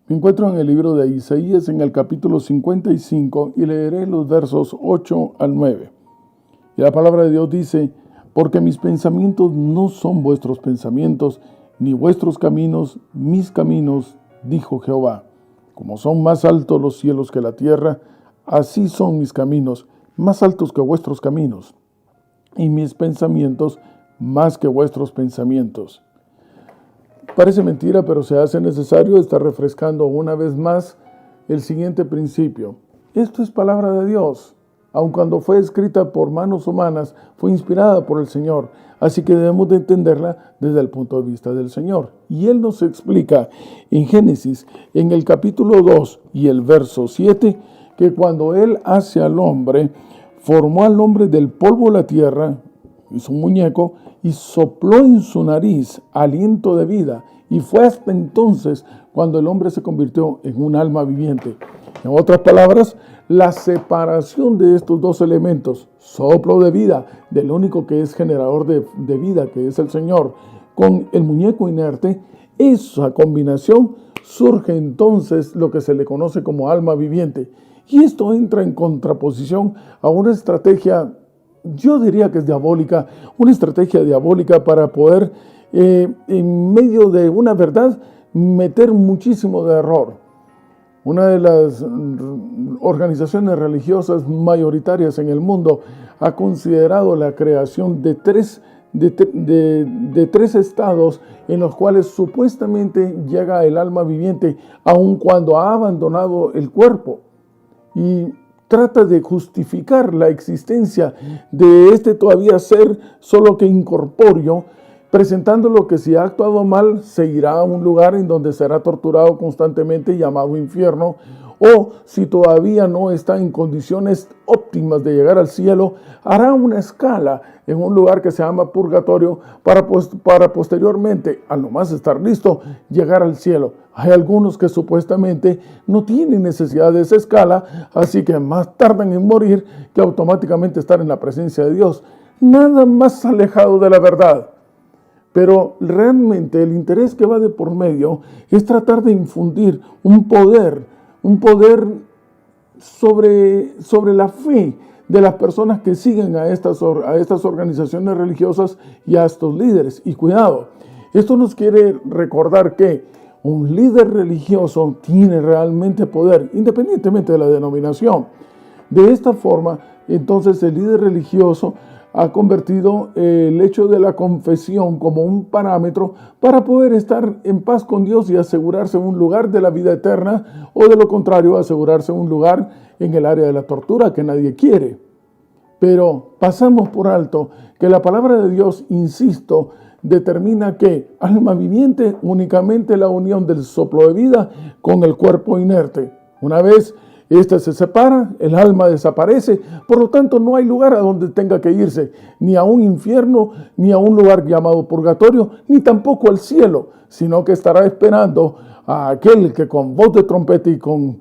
Me encuentro en el libro de Isaías en el capítulo 55 y leeré los versos 8 al 9. Y la palabra de Dios dice: porque mis pensamientos no son vuestros pensamientos, ni vuestros caminos mis caminos, dijo Jehová. Como son más altos los cielos que la tierra, así son mis caminos, más altos que vuestros caminos, y mis pensamientos más que vuestros pensamientos. Parece mentira, pero se hace necesario estar refrescando una vez más el siguiente principio. Esto es palabra de Dios. Aun cuando fue escrita por manos humanas, fue inspirada por el Señor. Así que debemos de entenderla desde el punto de vista del Señor. Y Él nos explica en Génesis, en el capítulo 2 y el verso 7, que cuando Él hace al hombre, formó al hombre del polvo de la tierra, hizo un muñeco, y sopló en su nariz aliento de vida. Y fue hasta entonces cuando el hombre se convirtió en un alma viviente. En otras palabras, la separación de estos dos elementos, soplo de vida, del único que es generador de vida, que es el Señor, con el muñeco inerte, esa combinación surge entonces lo que se le conoce como alma viviente. Y esto entra en contraposición a una estrategia, yo diría que es diabólica, una estrategia diabólica para poder, en medio de una verdad, meter muchísimo de error. Una de las organizaciones religiosas mayoritarias en el mundo ha considerado la creación de tres estados en los cuales supuestamente llega el alma viviente, aun cuando ha abandonado el cuerpo. Y trata de justificar la existencia de este todavía ser, solo que incorpóreo, presentándolo que si ha actuado mal, se irá a un lugar en donde será torturado constantemente, llamado infierno, o si todavía no está en condiciones óptimas de llegar al cielo, hará una escala en un lugar que se llama purgatorio para posteriormente, al nomás estar listo, llegar al cielo. Hay algunos que supuestamente no tienen necesidad de esa escala, así que más tardan en morir que automáticamente estar en la presencia de Dios. Nada más alejado de la verdad. Pero realmente el interés que va de por medio es tratar de infundir un poder sobre la fe de las personas que siguen a estas organizaciones religiosas y a estos líderes. Y cuidado, esto nos quiere recordar que un líder religioso tiene realmente poder, independientemente de la denominación. De esta forma, entonces, el líder religioso ha convertido el hecho de la confesión como un parámetro para poder estar en paz con Dios y asegurarse un lugar de la vida eterna, o de lo contrario, asegurarse un lugar en el área de la tortura que nadie quiere. Pero pasamos por alto que la palabra de Dios, insisto, determina que alma viviente únicamente la unión del soplo de vida con el cuerpo inerte. Una vez este se separa, el alma desaparece, por lo tanto no hay lugar a donde tenga que irse, ni a un infierno, ni a un lugar llamado purgatorio, ni tampoco al cielo, sino que estará esperando a aquel que con voz de trompeta y con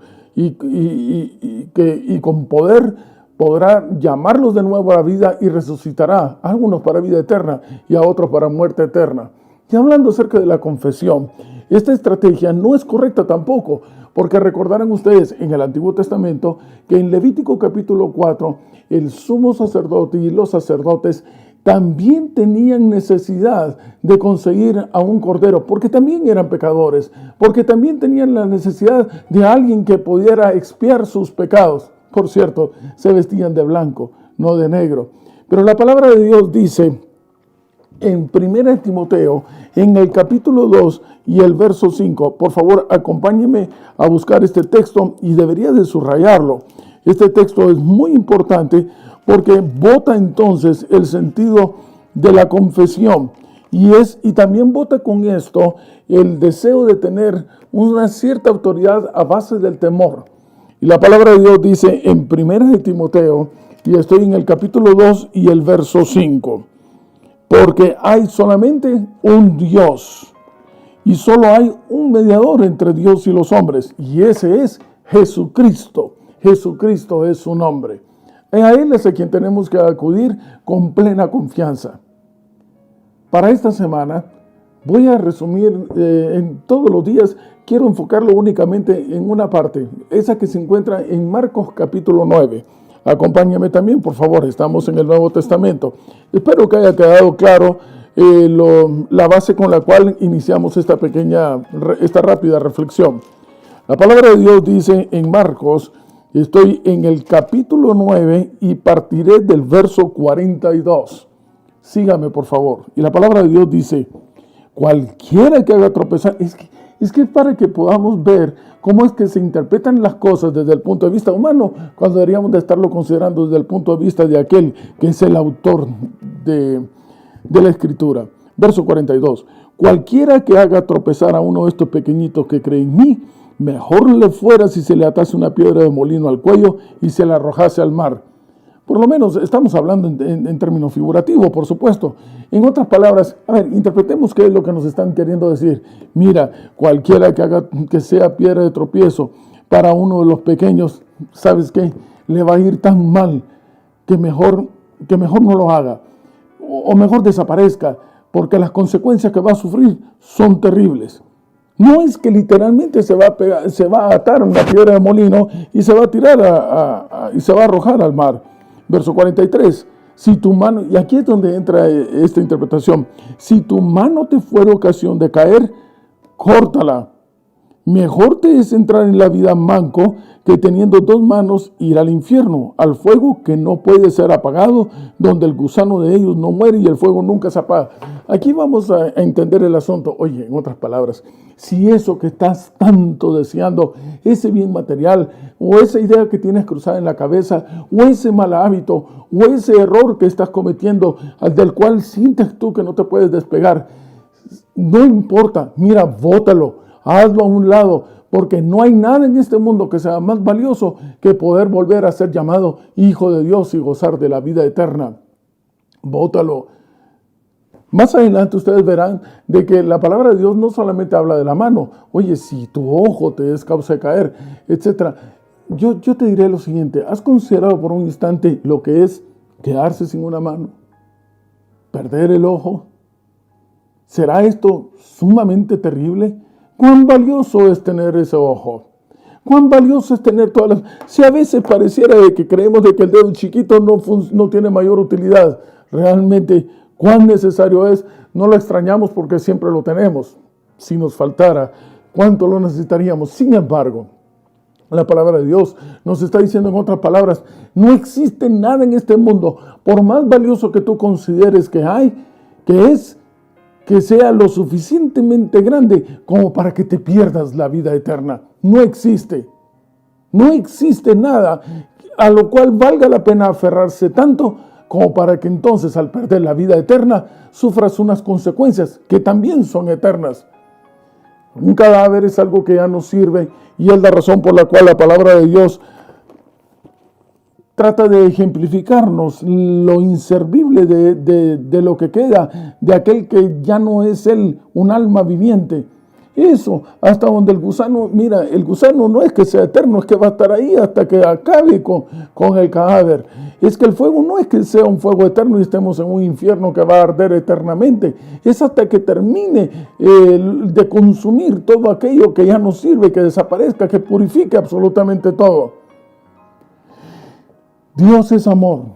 poder podrá llamarlos de nuevo a la vida y resucitará a algunos para vida eterna y a otros para muerte eterna. Y hablando acerca de la confesión, esta estrategia no es correcta tampoco, porque recordarán ustedes en el Antiguo Testamento que en Levítico capítulo 4, el sumo sacerdote y los sacerdotes también tenían necesidad de conseguir a un cordero, porque también eran pecadores, porque también tenían la necesidad de alguien que pudiera expiar sus pecados. Por cierto, se vestían de blanco, no de negro. Pero la palabra de Dios dice en 1 Timoteo, en el capítulo 2 y el verso 5, por favor acompáñeme a buscar este texto y debería de subrayarlo. Este texto es muy importante porque bota entonces el sentido de la confesión y también bota con esto el deseo de tener una cierta autoridad a base del temor. Y la palabra de Dios dice en 1 Timoteo, y estoy en el capítulo 2 y el verso 5, porque hay solamente un Dios y solo hay un mediador entre Dios y los hombres, y ese es Jesucristo. Jesucristo es su nombre. A Él es a quien tenemos que acudir con plena confianza. Para esta semana, Voy a resumir en todos los días, quiero enfocarlo únicamente en una parte, esa que se encuentra en Marcos capítulo 9. Acompáñame también, por favor, estamos en el Nuevo Testamento. Espero que haya quedado claro la base con la cual iniciamos esta rápida reflexión. La palabra de Dios dice en Marcos, estoy en el capítulo 9 y partiré del verso 42. Sígame, por favor. Y la palabra de Dios dice, cualquiera que haga tropezar, es que para que podamos ver cómo es que se interpretan las cosas desde el punto de vista humano, cuando deberíamos de estarlo considerando desde el punto de vista de aquel que es el autor de la Escritura. Verso 42. Cualquiera que haga tropezar a uno de estos pequeñitos que cree en mí, mejor le fuera si se le atase una piedra de molino al cuello y se la arrojase al mar. Por lo menos estamos hablando en términos figurativos, por supuesto. En otras palabras, a ver, interpretemos qué es lo que nos están queriendo decir. Mira, cualquiera que sea piedra de tropiezo para uno de los pequeños, ¿sabes qué? Le va a ir tan mal que mejor no lo haga. O mejor desaparezca, porque las consecuencias que va a sufrir son terribles. No es que literalmente se va a atar una piedra de molino y se va a tirar y se va a arrojar al mar. Verso 43, si tu mano, y aquí es donde entra esta interpretación, si tu mano te fuera ocasión de caer, córtala. Mejor te es entrar en la vida manco que teniendo dos manos ir al infierno, al fuego que no puede ser apagado, donde el gusano de ellos no muere y el fuego nunca se apaga. Aquí vamos a entender el asunto. Oye, en otras palabras, si eso que estás tanto deseando, ese bien material, o esa idea que tienes cruzada en la cabeza, o ese mal hábito, o ese error que estás cometiendo, del cual sientes tú que no te puedes despegar, no importa, mira, bótalo, hazlo a un lado, porque no hay nada en este mundo que sea más valioso que poder volver a ser llamado hijo de Dios y gozar de la vida eterna. Bótalo. Más adelante ustedes verán de que la palabra de Dios no solamente habla de la mano. Oye, si tu ojo te es causa de caer, etc. Yo te diré lo siguiente. ¿Has considerado por un instante lo que es quedarse sin una mano? ¿Perder el ojo? ¿Será esto sumamente terrible? ¿Cuán valioso es tener ese ojo? ¿Cuán valioso es tener todas las... Si a veces pareciera de que creemos de que el dedo chiquito no tiene mayor utilidad, realmente, ¿cuán necesario es? No lo extrañamos porque siempre lo tenemos. Si nos faltara, ¿cuánto lo necesitaríamos? Sin embargo, la palabra de Dios nos está diciendo en otras palabras, no existe nada en este mundo, por más valioso que tú consideres que hay, que sea lo suficientemente grande como para que te pierdas la vida eterna. No existe. No existe nada a lo cual valga la pena aferrarse tanto como para que entonces al perder la vida eterna sufras unas consecuencias que también son eternas. Un cadáver es algo que ya no sirve y es la razón por la cual la palabra de Dios trata de ejemplificarnos lo inservible de lo que queda, de aquel que ya no es él un alma viviente. Eso, hasta donde el gusano, mira, el gusano no es que sea eterno, es que va a estar ahí hasta que acabe con el cadáver. Es que el fuego no es que sea un fuego eterno y estemos en un infierno que va a arder eternamente. Es hasta que termine de consumir todo aquello que ya no sirve, que desaparezca, que purifique absolutamente todo. Dios es amor.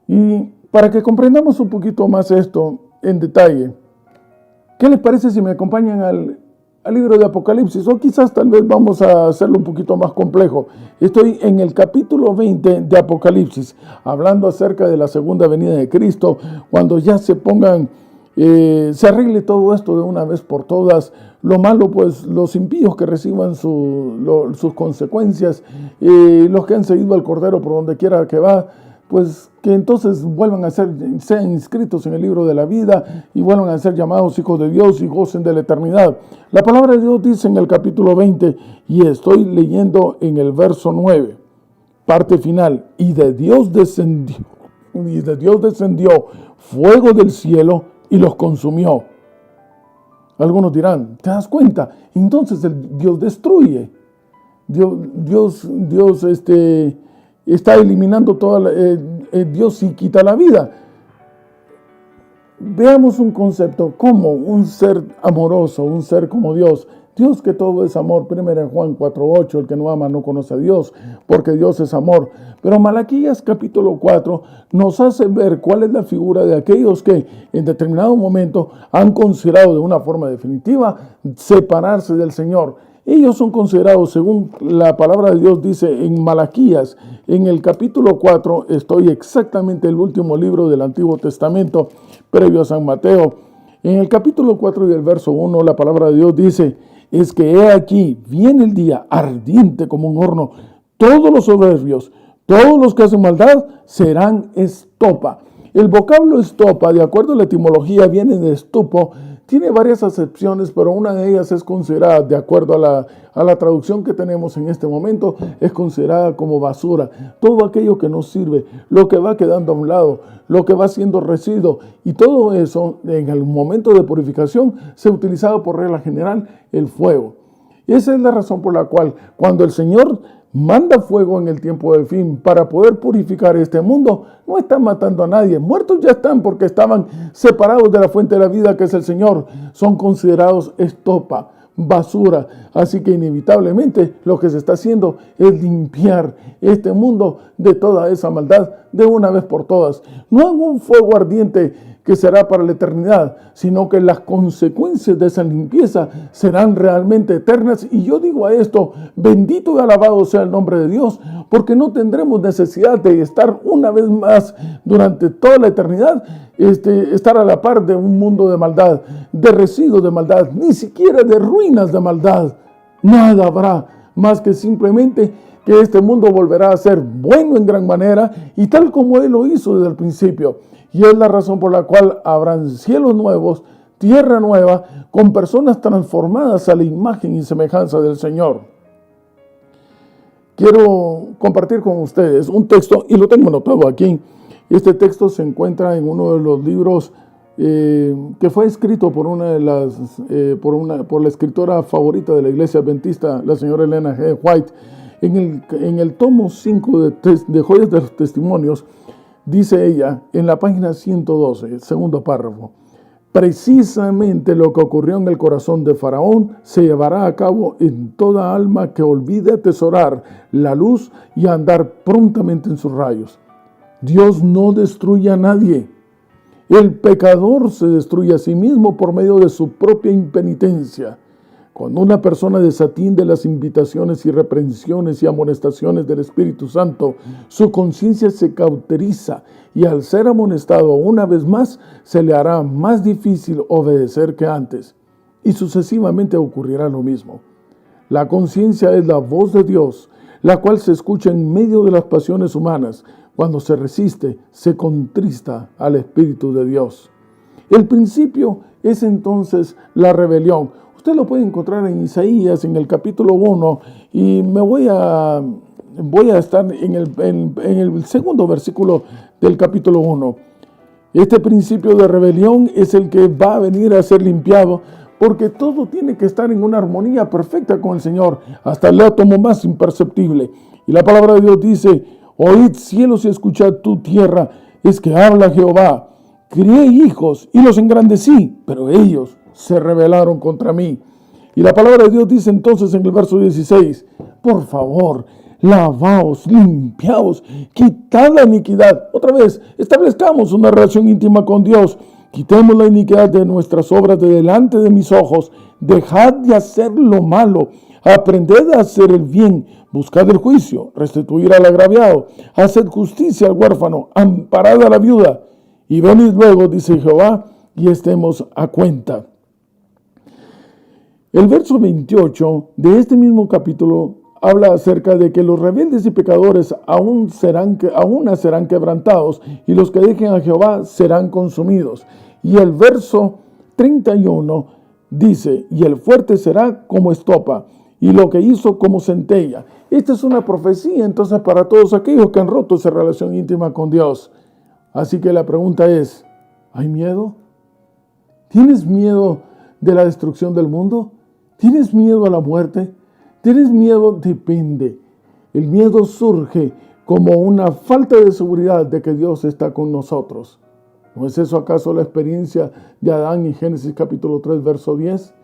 Y para que comprendamos un poquito más esto en detalle, ¿qué les parece si me acompañan al libro de Apocalipsis? O quizás tal vez vamos a hacerlo un poquito más complejo. Estoy en el capítulo 20 de Apocalipsis, hablando acerca de la segunda venida de Cristo, cuando ya se arregle todo esto de una vez por todas. Lo malo, pues los impíos que reciban sus consecuencias, los que han seguido al Cordero por donde quiera que va, pues que entonces vuelvan a sean inscritos en el libro de la vida y vuelvan a ser llamados hijos de Dios y gocen de la eternidad. La palabra de Dios dice en el capítulo 20, y estoy leyendo en el verso 9, parte final, y de Dios descendió fuego del cielo y los consumió. Algunos dirán, ¿te das cuenta? Entonces Dios destruye. Dios está eliminando Dios sí quita la vida. veamos un concepto como un ser amoroso, un ser como Dios. Dios que todo es amor. 1 Juan 4:8, el que no ama no conoce a Dios, porque Dios es amor. Pero Malaquías capítulo 4 nos hace ver cuál es la figura de aquellos que en determinado momento han considerado de una forma definitiva separarse del Señor. Ellos son considerados, según la palabra de Dios dice en Malaquías, en el capítulo 4, estoy exactamente el último libro del Antiguo Testamento, previo a San Mateo. En el capítulo 4 y el verso 1, la palabra de Dios dice, es que he aquí, viene el día ardiente como un horno, todos los soberbios, todos los que hacen maldad serán estopa. El vocablo estopa, de acuerdo a la etimología, viene de estupo. Tiene varias acepciones, pero una de ellas es considerada, de acuerdo a la traducción que tenemos en este momento, es considerada como basura. Todo aquello que no sirve, lo que va quedando a un lado, lo que va siendo residuo. Y todo eso, en el momento de purificación, se utilizaba por regla general el fuego. Y esa es la razón por la cual, cuando el Señor manda fuego en el tiempo del fin para poder purificar este mundo, no están matando a nadie. Muertos ya están porque estaban separados de la fuente de la vida que es el Señor. Son considerados estopa, basura. Así que inevitablemente lo que se está haciendo es limpiar este mundo de toda esa maldad de una vez por todas. No en un fuego ardiente que será para la eternidad, sino que las consecuencias de esa limpieza serán realmente eternas. Y yo digo a esto, bendito y alabado sea el nombre de Dios, porque no tendremos necesidad de estar una vez más durante toda la eternidad, estar a la par de un mundo de maldad, de residuos de maldad, ni siquiera de ruinas de maldad. Nada habrá más que simplemente que este mundo volverá a ser bueno en gran manera y tal como Él lo hizo desde el principio. Y es la razón por la cual habrán cielos nuevos, tierra nueva, con personas transformadas a la imagen y semejanza del Señor. Quiero compartir con ustedes un texto, y lo tengo anotado aquí. Este texto se encuentra en uno de los libros que fue escrito por por la escritora favorita de la Iglesia Adventista, la señora Elena G. White. En el tomo 5 de Joyas de los Testimonios, dice ella, en la página 112, segundo párrafo, precisamente lo que ocurrió en el corazón de Faraón se llevará a cabo en toda alma que olvide atesorar la luz y andar prontamente en sus rayos. Dios no destruye a nadie. El pecador se destruye a sí mismo por medio de su propia impenitencia. Cuando una persona desatiende las invitaciones y reprensiones y amonestaciones del Espíritu Santo, su conciencia se cauteriza y al ser amonestado una vez más, se le hará más difícil obedecer que antes. Y sucesivamente ocurrirá lo mismo. La conciencia es la voz de Dios, la cual se escucha en medio de las pasiones humanas. Cuando se resiste, se contrista al Espíritu de Dios. El principio es entonces la rebelión. Usted lo puede encontrar en Isaías, en el capítulo 1, y me voy a estar en el segundo versículo del capítulo 1. Este principio de rebelión es el que va a venir a ser limpiado, porque todo tiene que estar en una armonía perfecta con el Señor, hasta el átomo más imperceptible. Y la palabra de Dios dice, oíd cielos y escuchad tu tierra, es que habla Jehová. Crié hijos y los engrandecí, pero ellos se rebelaron contra mí. Y la palabra de Dios dice entonces en el verso 16, por favor, lavaos, limpiaos, quitad la iniquidad. Otra vez, establezcamos una relación íntima con Dios. Quitemos la iniquidad de nuestras obras de delante de mis ojos. Dejad de hacer lo malo. Aprended a hacer el bien. Buscad el juicio. Restituir al agraviado. Haced justicia al huérfano. Amparad a la viuda. Y venid luego, dice Jehová, y estemos a cuenta. El verso 28 de este mismo capítulo habla acerca de que los rebeldes y pecadores aún serán quebrantados y los que dejen a Jehová serán consumidos. Y el verso 31 dice, y el fuerte será como estopa y lo que hizo como centella. Esta es una profecía entonces para todos aquellos que han roto esa relación íntima con Dios. Así que la pregunta es, ¿hay miedo? ¿Tienes miedo de la destrucción del mundo? ¿Tienes miedo a la muerte? ¿Tienes miedo? Depende. El miedo surge como una falta de seguridad de que Dios está con nosotros. ¿No es eso acaso la experiencia de Adán en Génesis capítulo 3, verso 10?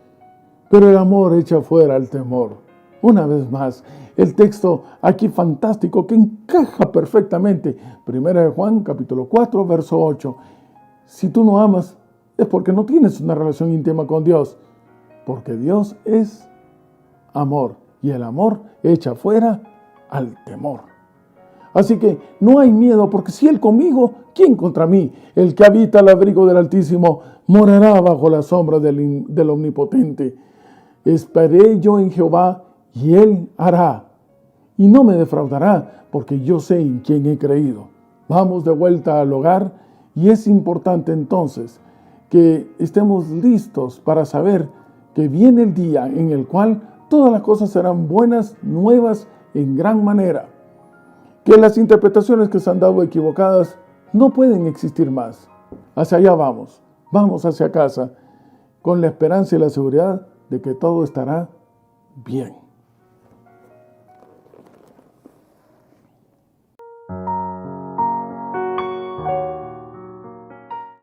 Pero el amor echa fuera el temor. Una vez más, el texto aquí fantástico que encaja perfectamente. Primera de Juan capítulo 4, verso 8. Si tú no amas, es porque no tienes una relación íntima con Dios. Porque Dios es amor. Y el amor echa fuera al temor. Así que no hay miedo, porque si Él conmigo, ¿quién contra mí? El que habita al abrigo del Altísimo morará bajo la sombra del Omnipotente. Esperé yo en Jehová, y Él hará, y no me defraudará, porque yo sé en quién he creído. Vamos de vuelta al hogar, y es importante entonces que estemos listos para saber que viene el día en el cual todas las cosas serán buenas, nuevas, en gran manera. Que las interpretaciones que se han dado equivocadas no pueden existir más. Hacia allá vamos hacia casa, con la esperanza y la seguridad de que todo estará bien.